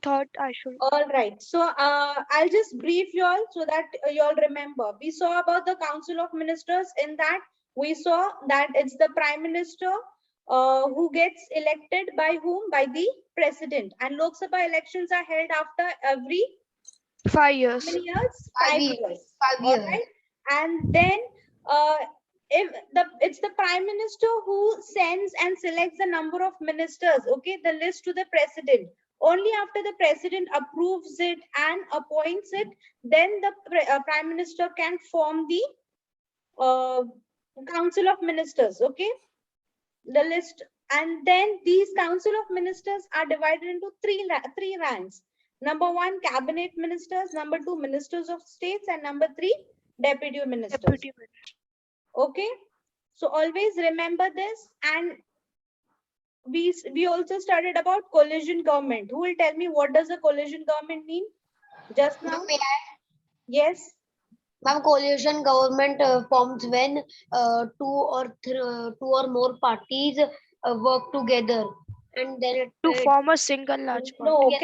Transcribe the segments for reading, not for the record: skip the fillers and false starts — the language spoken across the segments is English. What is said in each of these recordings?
thought I should. All right. So I'll just brief you all so that you all remember. We saw about the Council of Ministers. In that, we saw that it's the Prime Minister who gets elected by whom? By the President. And Lok Sabha elections are held after every 5 years. how many years? 5 5 years. years. 5 All years. right. And then if it's the Prime Minister who sends and selects the number of ministers, okay, the list to the President. Only after the President approves it and appoints it, then the Prime Minister can form the Council of Ministers, okay, the list. And then these Council of Ministers are divided into three ranks. Number 1, cabinet ministers. Number 2, ministers of states. And number 3, deputy ministers. Deputy Minister. Okay, so always remember this. And we also studied about coalition government. Who will tell me what does a coalition government mean just now? May I? Yes. Ma'am, coalition government forms when two or more parties work together, and then To form a single large party. No, Yes,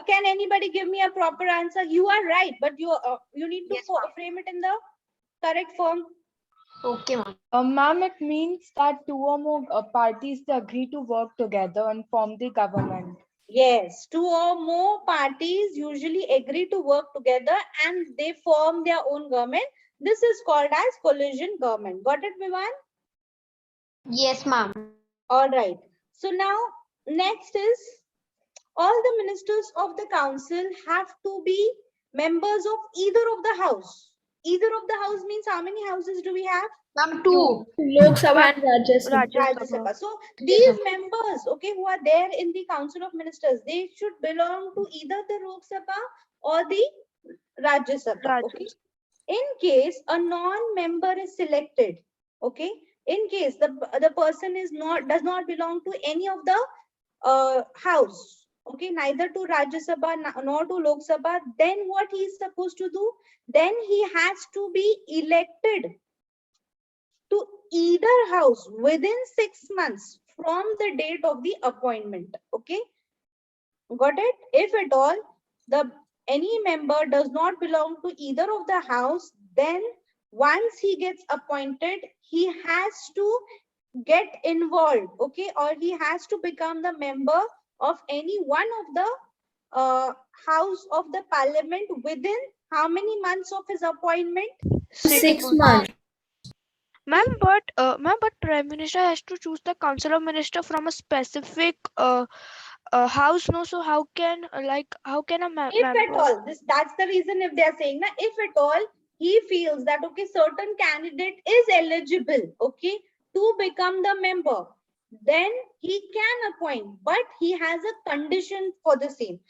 can anybody give me a proper answer? You are right, but you need to Yes, ma'am. frame it in the correct form. Okay, ma'am. Ma'am, it means that 2 or more parties agree to work together and form the government. Yes, 2 or more parties usually agree to work together and they form their own government. This is called as coalition government. Got it, Vivan? Yes, ma'am. All right. So now next is all the ministers of the council have to be members of either of the house. Either of the house means how many houses do we have? Ma'am, 2. Lok Sabha and Rajya Sabha. Rajya Sabha. So these members, okay, who are there in the Council of Ministers, they should belong to either the Lok Sabha or the Rajya Sabha. Okay. In case a non-member is selected, okay, in case the person does not belong to any of the house, okay, neither to Rajya Sabha nor to Lok Sabha, then what he is supposed to do? Then he has to be elected to either house within 6 months from the date of the appointment. Okay, got it? If at all any member does not belong to either of the house, then once he gets appointed, he has to get involved, okay, or he has to become the member of any one of the house of the parliament within how many months of his appointment? 6 months. Ma'am, but Prime Minister has to choose the Council of Minister from a specific house, no? So how can a member? If at all, that's the reason if they are saying that if at all he feels that okay, certain candidate is eligible, okay, to become the member, then he can appoint, but he has a condition for the same.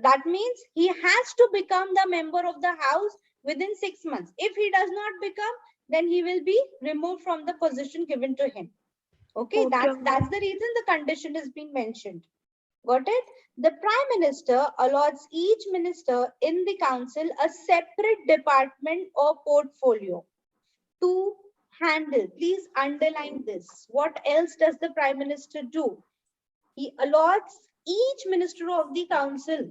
That means he has to become the member of the house within 6 months. If he does not become, then he will be removed from the position given to him. Okay, that's the reason the condition has been mentioned. Got it? The Prime Minister allots each minister in the council a separate department or portfolio to handle. Please underline this. What else does the Prime Minister do? He allots each minister of the council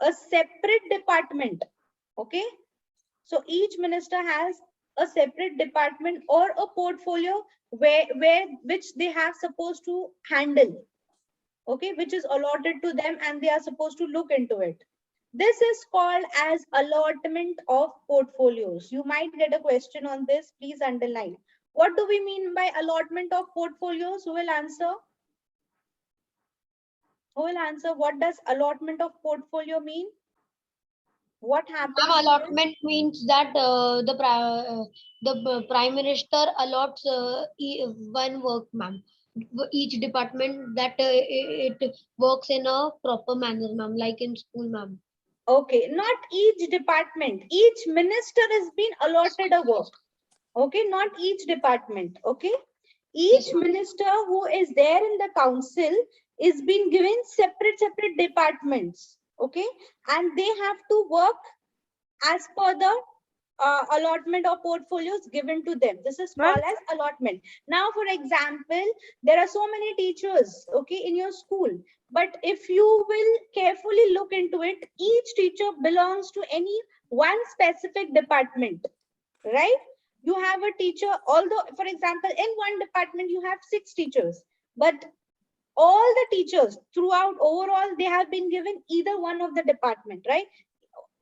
a separate department. Okay, so each minister has a separate department or a portfolio which they have supposed to handle, okay, which is allotted to them and they are supposed to look into it. This is called as allotment of portfolios. You might get a question on this. Please underline. What do we mean by allotment of portfolios? Who will answer? Who will answer? What does allotment of portfolio mean? What happens? Allotment means that the Prime Minister allots one work, ma'am. Each department that it works in a proper manner, ma'am, like in school, ma'am. Okay, not each department. Each minister has been allotted a work. Okay, not each department. Okay, each minister who is there in the council is being given separate departments. Okay, and they have to work as per the allotment of portfolios given to them. This is Ma'am, called as allotment. Now, for example, there are so many teachers, okay, in your school. But if you will carefully look into it, each teacher belongs to any one specific department, right? You have a teacher, although, for example, in one department, you have 6 teachers, but all the teachers throughout overall, they have been given either one of the department, right?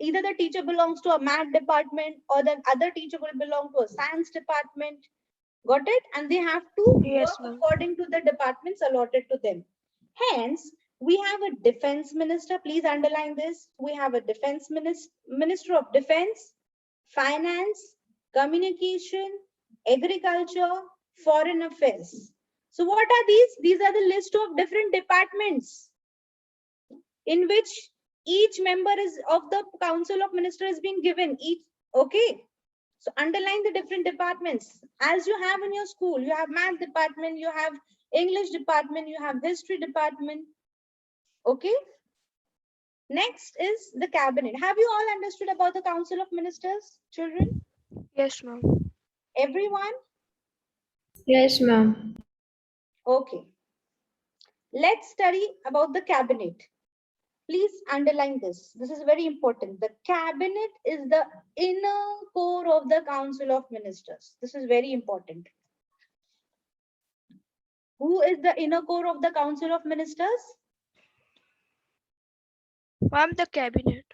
Either the teacher belongs to a math department or the other teacher will belong to a science department. Got it? And they have to yes, work ma'am. according to the departments allotted to them. Hence, we have a defense minister. Please underline this. We have a defense minister of defense, finance, communication, agriculture, foreign affairs. So what are these? These are the list of different departments in which each member is of the council of ministers is being given each. Okay, so underline the different departments as you have in your school. You have math department, you have English department, you have history department. Okay, next is the cabinet. Have you all understood about the council of ministers, children? Yes, ma'am. Everyone? Yes, ma'am. Okay, let's study about the cabinet. Please underline this. This is very important. The cabinet is the inner core of the council of ministers. This is very important. Who is the inner core of the council of ministers? Ma'am, the cabinet.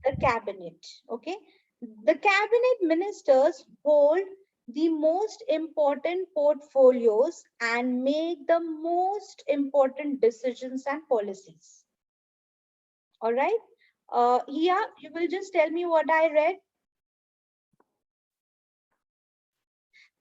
The cabinet. Okay. The cabinet ministers hold the most important portfolios and make the most important decisions and policies. All right. Here, you will just tell me what I read.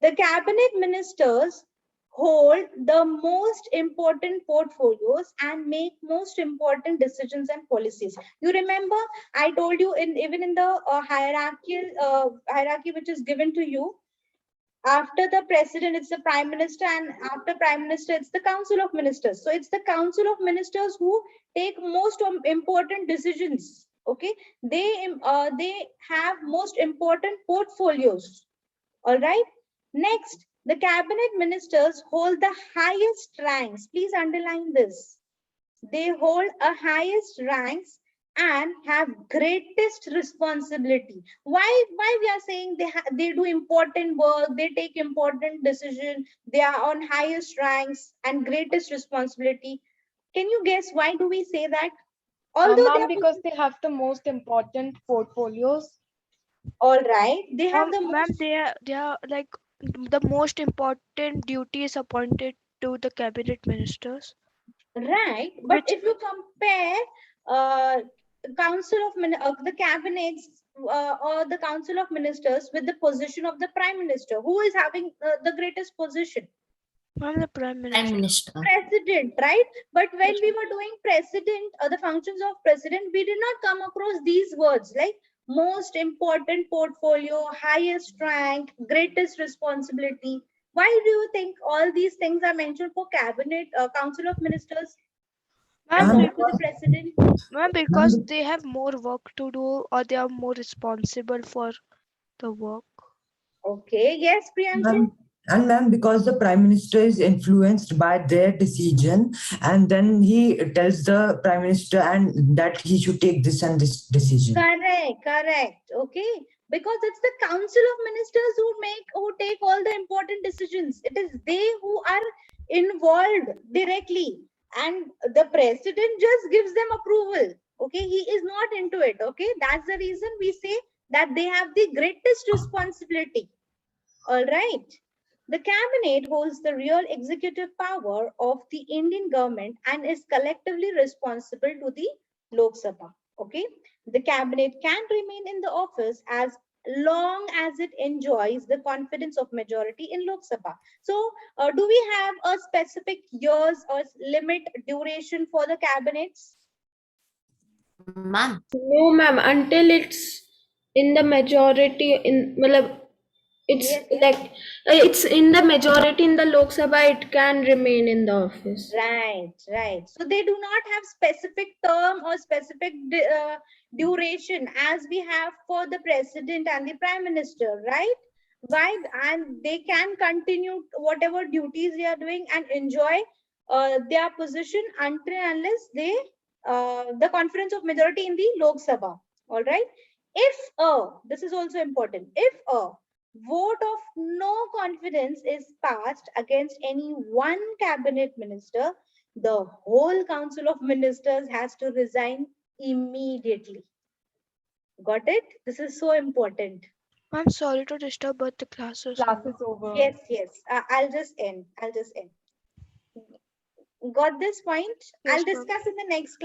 The cabinet ministers hold the most important portfolios and make most important decisions and policies. You remember I told you even in the hierarchy which is given to you, after the president it's the prime minister, and after prime minister it's the council of ministers. So it's the council of ministers who take most important decisions. Okay, they have most important portfolios. All right. Next, the cabinet ministers hold the highest ranks. Please underline this. They hold a highest ranks and have greatest responsibility. Why we are saying they do important work, they take important decision, they are on highest ranks and greatest responsibility. Can you guess why do we say that? Although they Ma'am, are because they have the most important portfolios. all right, they have the Ma'am, most. they are like the most important duty is appointed to the cabinet ministers, Right, but which if you compare the cabinets or the council of ministers with the position of the prime minister, who is having the greatest position? ma'am, the prime Prime minister. Minister. President, right? But when we were doing president or the functions of president, we did not come across these words like most important portfolio, highest rank, greatest responsibility. Why do you think all these things are mentioned for cabinet, council of ministers, and Ma'am, not Ma'am, for the president? because ma'am, they have more work to do or they are more responsible for the work. Okay, yes, Priyanshu. Ma'am, and ma'am, because the prime minister is influenced by their decision, and then he tells the prime minister and that he should take this and this decision. Correct. Okay, because it's the council of ministers who take all the important decisions. It is they who are involved directly, and the president just gives them approval. Okay, he is not into it. Okay, that's the reason we say that they have the greatest responsibility. All right. The cabinet holds the real executive power of the Indian government and is collectively responsible to the Lok Sabha. Okay. The cabinet can remain in the office as long as it enjoys the confidence of majority in Lok Sabha. So, do we have a specific years or limit duration for the cabinets? ma'am. No, ma'am. Until it's in the majority in, matlab, It's Yes, yes. like it's in the majority in the Lok Sabha, it can remain in the office. Right, right. So they do not have specific term or specific duration as we have for the president and the prime minister, right? Why? And they can continue whatever duties they are doing and enjoy their position until and unless they the conference of majority in the Lok Sabha. All right. If this is also important. If a vote of no confidence is passed against any one cabinet minister, the whole council of ministers has to resign immediately. Got it? This is so important. I'm sorry to disturb, but the class is Class over. is over. Yes, yes. I'll just end. Got this point? Yes, I'll ma'am. discuss in the next